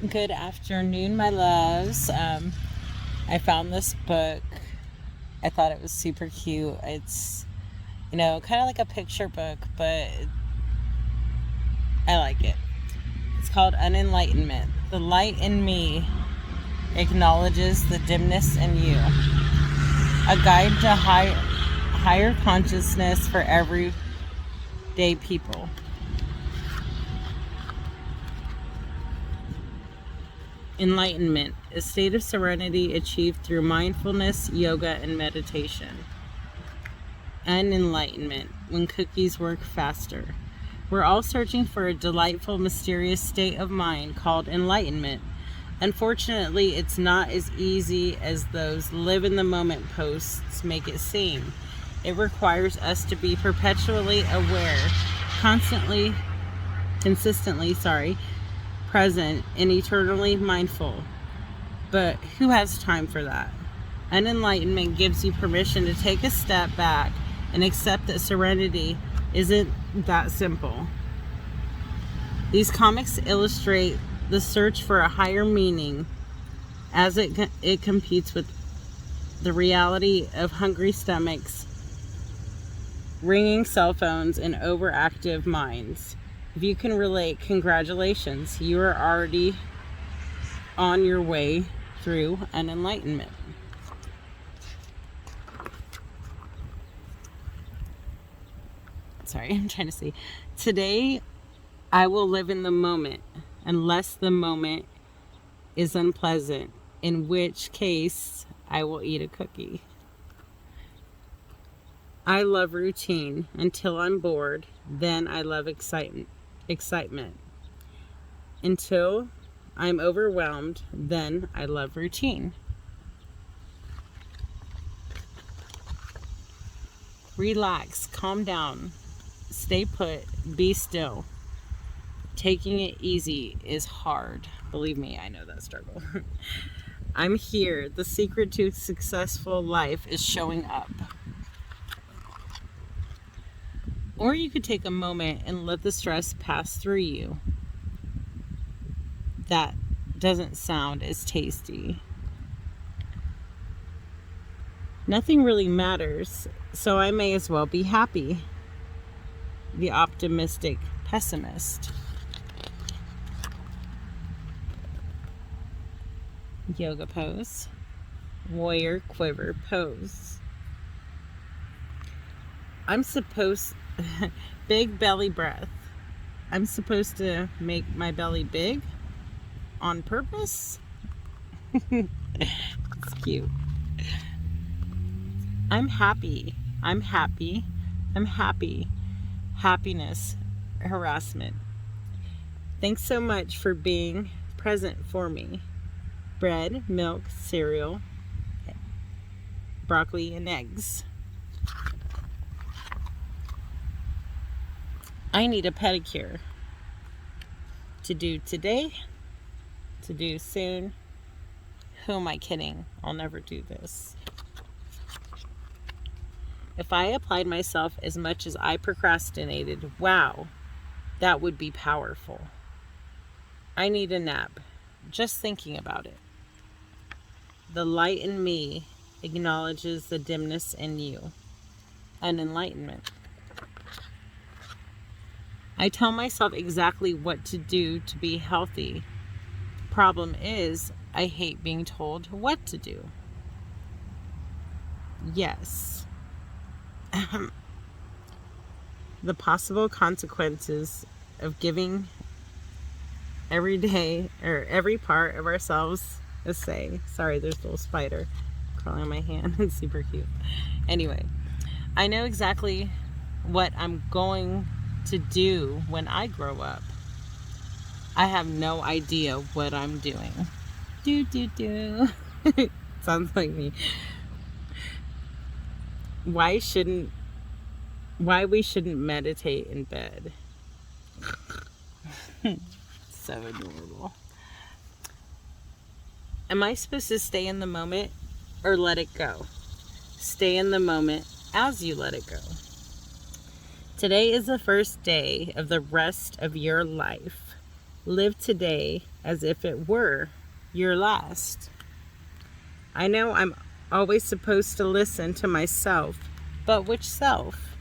Good afternoon, my loves. I found this book. I thought it was super cute. It's, kind of like a picture book, but I like it. It's called Unenlightenment. The light in me acknowledges the dimness in you. A guide to higher consciousness for everyday people. Enlightenment, a state of serenity achieved through mindfulness, yoga, and meditation. Unenlightenment, when cookies work faster. We're all searching for a delightful, mysterious state of mind called enlightenment. Unfortunately, it's not as easy as those live in the moment posts make it seem. It requires us to be perpetually aware, consistently, present, and eternally mindful. But who has time for that? Unenlightenment gives you permission to take a step back and accept that serenity isn't that simple. These comics illustrate the search for a higher meaning as it competes with the reality of hungry stomachs, ringing cell phones, and overactive minds. If you can relate, congratulations. You are already on your way through an enlightenment. Sorry, I'm trying to see. Today, I will live in the moment, unless the moment is unpleasant, in which case I will eat a cookie. I love routine until I'm bored, then I love excitement. Until I'm overwhelmed, then I love routine. Relax, calm down, stay put, be still. Taking it easy is hard. Believe me, I know that struggle. I'm here. The secret to successful life is showing up. Or you could take a moment and let the stress pass through you. That doesn't sound as tasty. Nothing really matters, so I may as well be happy. The optimistic pessimist. Yoga pose. Warrior quiver pose. Big belly breath. I'm supposed to make my belly big on purpose. It's cute. I'm happy. Happiness, harassment. Thanks so much for being present for me. Bread, milk, cereal, broccoli, and eggs. I need a pedicure. To do today, to do soon. Who am I kidding? I'll never do this. If I applied myself as much as I procrastinated, wow, that would be powerful. I need a nap, just thinking about it. The light in me acknowledges the dimness in you. An enlightenment. I tell myself exactly what to do to be healthy. Problem is, I hate being told what to do. Yes. The possible consequences of giving every day or every part of ourselves a say. Sorry, there's a little spider crawling on my hand. It's super cute. Anyway, I know exactly what I'm going to do when I grow up. I have no idea what I'm doing. Sounds like me. Why we shouldn't meditate in bed. So adorable. Am I supposed to stay in the moment or let it go? Stay in the moment as you let it go. Today is the first day of the rest of your life. Live today as if it were your last. I know I'm always supposed to listen to myself, but which self?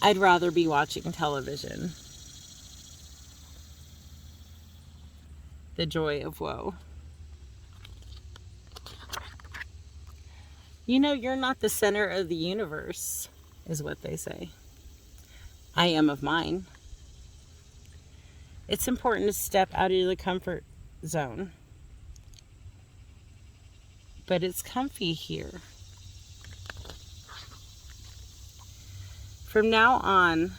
I'd rather be watching television. The joy of woe. You know, you're not the center of the universe, is what they say. I am of mine. It's important to step out of the comfort zone. But it's comfy here. From now on,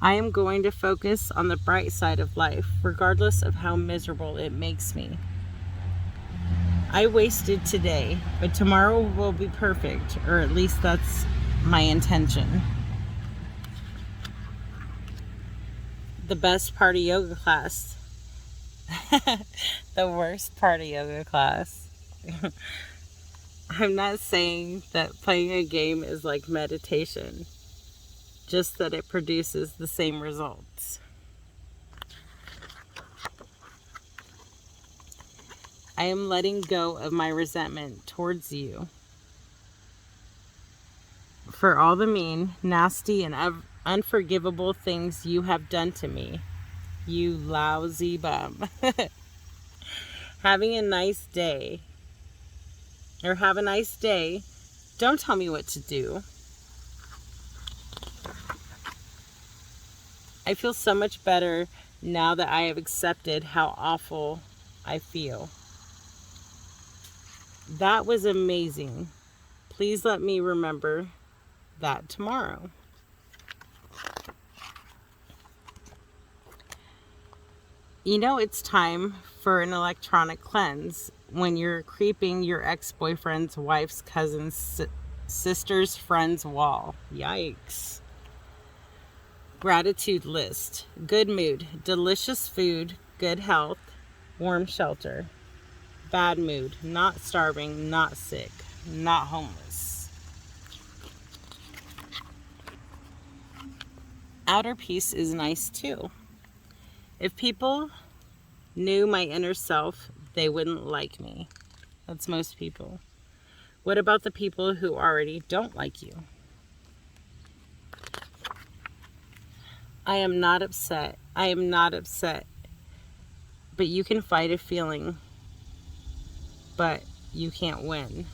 I am going to focus on the bright side of life, regardless of how miserable it makes me. I wasted today, but tomorrow will be perfect, or at least that's my intention. The best part of yoga class. The worst part of yoga class. I'm not saying that playing a game is like meditation, just that it produces the same results. I am letting go of my resentment towards you for all the mean, nasty, and unforgivable things you have done to me, you lousy bum. Having a nice day, or have a nice day. Don't tell me what to do. I feel so much better now that I have accepted how awful I feel. That was amazing. Please let me remember that tomorrow. You know, it's time for an electronic cleanse when you're creeping your ex-boyfriend's wife's cousin's sister's friend's wall. Yikes. Gratitude list. Good mood. Delicious food. Good health. Warm shelter. Bad mood. Not starving. Not sick. Not homeless. Outer peace is nice too. If people knew my inner self, they wouldn't like me. That's most people. What about the people who already don't like you? I am not upset. I am not upset. But you can fight a feeling, but you can't win.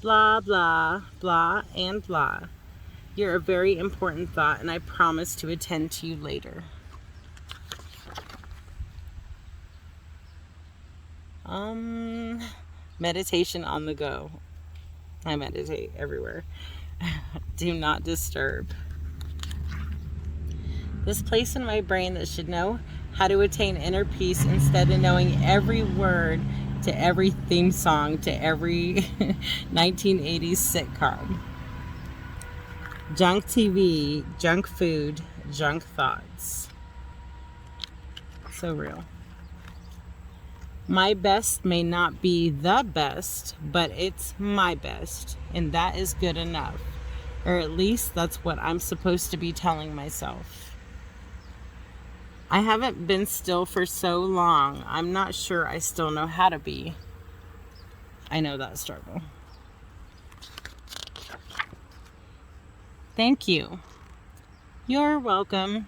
Blah, blah, blah, and blah. You're a very important thought, and I promise to attend to you later. Meditation on the go. I meditate everywhere. Do not disturb. This place in my brain that should know how to attain inner peace instead of knowing every word to every theme song to every 1980s sitcom. Junk TV, junk food, junk thoughts. So real. My best may not be the best, but it's my best, and that is good enough. Or at least that's what I'm supposed to be telling myself. I haven't been still for so long, I'm not sure I still know how to be. I know that struggle. Thank you. You're welcome.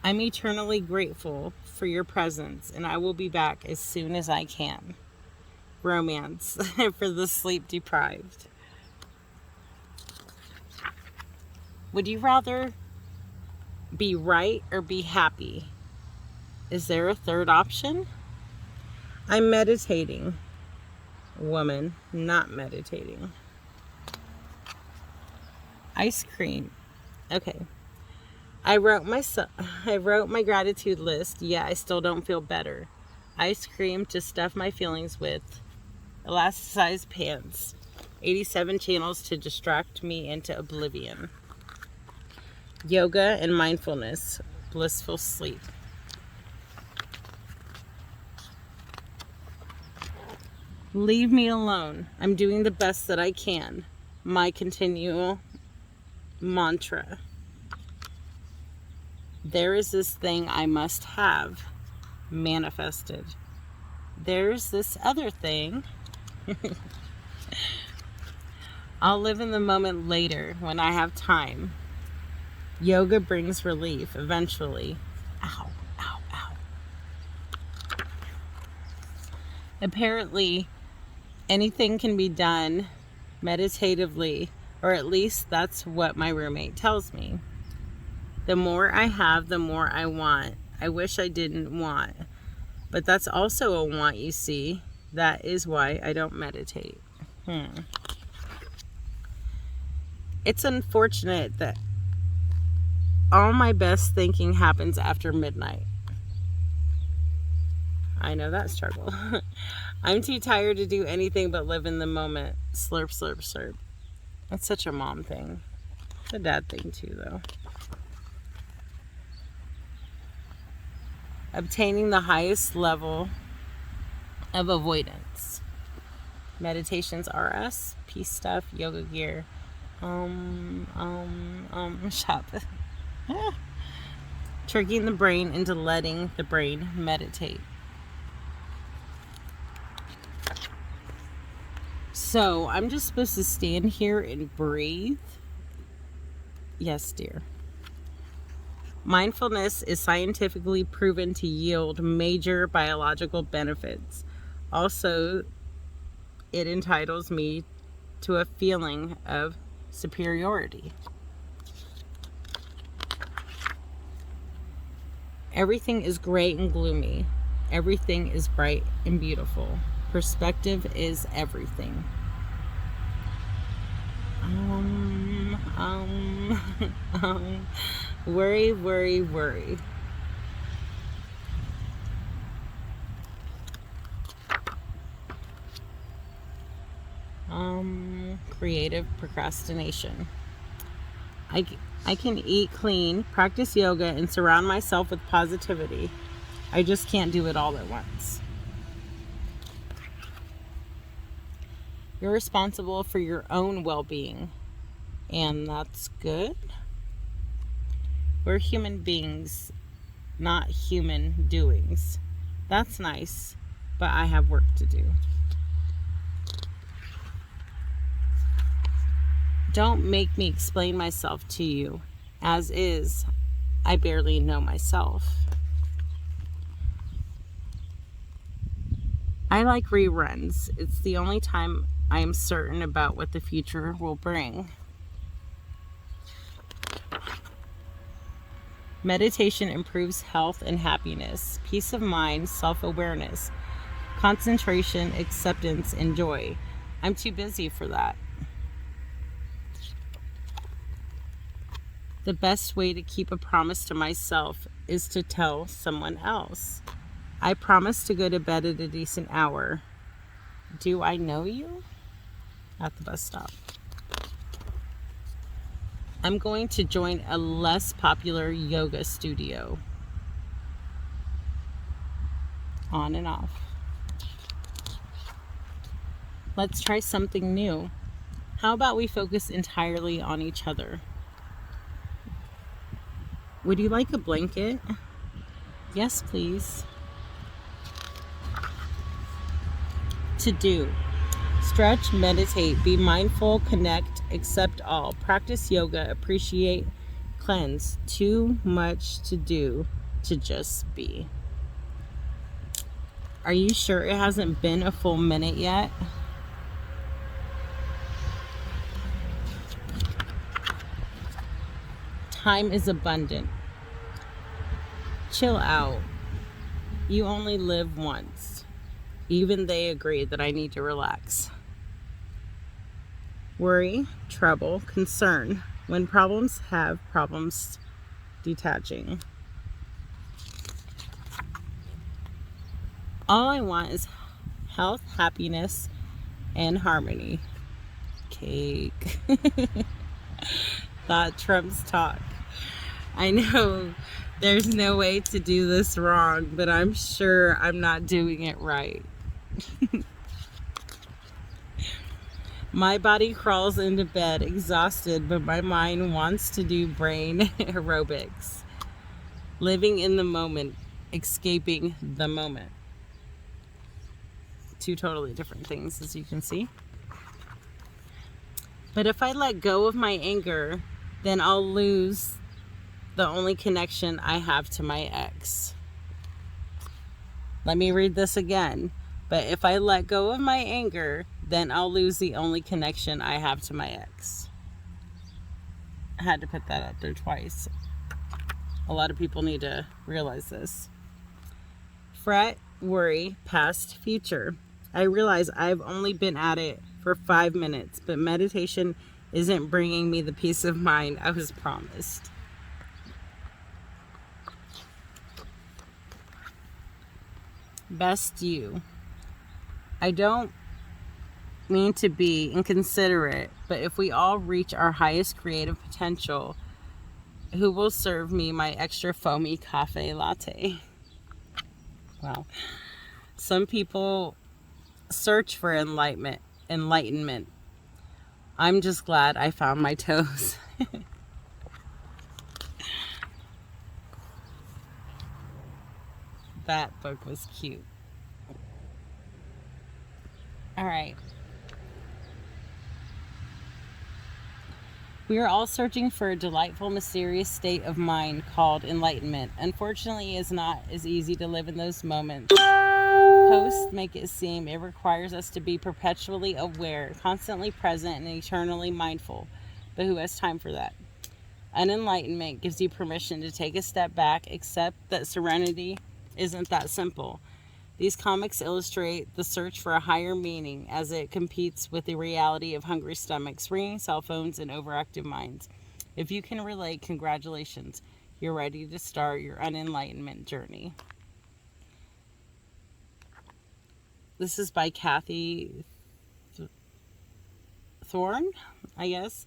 I'm eternally grateful for your presence, and I will be back as soon as I can. Romance for the sleep deprived. Would you rather be right or be happy? Is there a third option? I'm meditating. Woman, not meditating. Ice cream. Okay. I wrote my gratitude list. Yeah, I still don't feel better. Ice cream to stuff my feelings with. Elasticized pants. 87 channels to distract me into oblivion. Yoga and mindfulness. Blissful sleep. Leave me alone. I'm doing the best that I can. my continual mantra. There is this thing I must have manifested. There's this other thing. I'll live in the moment later when I have time. Yoga brings relief eventually. Ow, ow, ow. Apparently, anything can be done meditatively, or at least that's what my roommate tells me. The more I have, the more I want. I wish I didn't want. But that's also a want, you see. That is why I don't meditate. It's unfortunate that all my best thinking happens after midnight. I know that struggle. I'm too tired to do anything but live in the moment. Slurp, slurp, slurp. That's such a mom thing. It's a dad thing too, though. Obtaining the highest level of avoidance. Meditations are us. Peace stuff, yoga gear. Shop. Tricking the brain into letting the brain meditate. So I'm just supposed to stand here and breathe? Yes, dear. Mindfulness is scientifically proven to yield major biological benefits. Also, it entitles me to a feeling of superiority. Everything is gray and gloomy. Everything is bright and beautiful. Perspective is everything. Worry, worry, worry. Creative procrastination. I can eat clean, practice yoga, and surround myself with positivity. I just can't do it all at once. You're responsible for your own well-being, and that's good. We're human beings, not human doings. That's nice, but I have work to do. Don't make me explain myself to you. As is, I barely know myself. I like reruns. It's the only time I am certain about what the future will bring. Meditation improves health and happiness, peace of mind, self-awareness, concentration, acceptance, and joy. I'm too busy for that. The best way to keep a promise to myself is to tell someone else. I promise to go to bed at a decent hour. Do I know you? At the bus stop. I'm going to join a less popular yoga studio. On and off. Let's try something new. How about we focus entirely on each other? Would you like a blanket? Yes, please. To do. Stretch, meditate, be mindful, connect, accept all. Practice yoga, appreciate, cleanse. Too much to do to just be. Are you sure it hasn't been a full minute yet? Time is abundant. Chill out. You only live once. Even they agree that I need to relax. Worry, trouble, concern. When problems have problems detaching. All I want is health, happiness, and harmony. Cake. Thought Trump's talk. I know there's no way to do this wrong, but I'm sure I'm not doing it right. My body crawls into bed exhausted, but my mind wants to do brain aerobics. Living in the moment, escaping the moment. Two totally different things, as you can see. But if I let go of my anger, then I'll lose the only connection I have to my ex. Let me read this again. But if I let go of my anger, then I'll lose the only connection I have to my ex. I had to put that up there twice. A lot of people need to realize this. Fret, worry, past, future. I realize I've only been at it for 5 minutes, but meditation isn't bringing me the peace of mind I was promised. Best you. I don't mean to be inconsiderate, but if we all reach our highest creative potential, who will serve me my extra foamy cafe latte? Well, some people search for enlightenment. I'm just glad I found my toes. That book was cute. All right. We are all searching for a delightful, mysterious state of mind called enlightenment. Unfortunately, it's not as easy to live in those moments. Posts make it seem it requires us to be perpetually aware, constantly present, and eternally mindful. But who has time for that? Unenlightenment gives you permission to take a step back, accept that serenity isn't that simple. These comics illustrate the search for a higher meaning as it competes with the reality of hungry stomachs, ringing cell phones, and overactive minds. If you can relate, congratulations. You're ready to start your unenlightenment journey. This is by Kathy Thorne, I guess.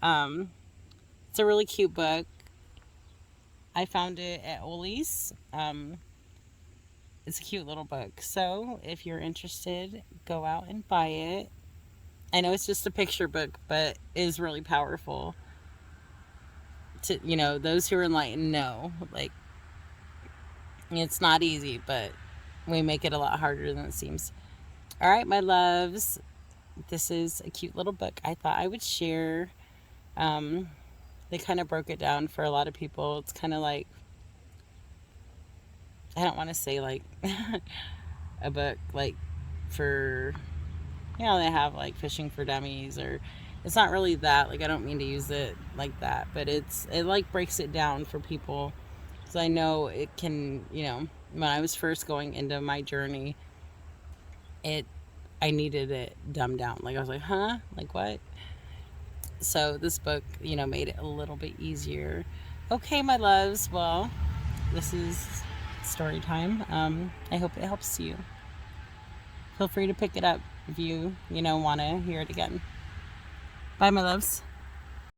It's a really cute book. I found it at Ollie's. It's a cute little book. So if you're interested, go out and buy it. I know it's just a picture book, but it is really powerful. To, those who are enlightened know, like, it's not easy, but we make it a lot harder than it seems. All right, my loves. This is a cute little book I thought I would share. They kind of broke it down for a lot of people. It's kind of like, I don't want to say like a book like for, they have like fishing for dummies, or it's not really that. Like, I don't mean to use it like that, but it like breaks it down for people. So I know it can, when I was first going into my journey, I needed it dumbed down. Like, I was like, huh? Like, what? So this book, made it a little bit easier. Okay, my loves. Well, this is story time. I hope it helps you. Feel free to pick it up if you want to hear it again. Bye, my loves.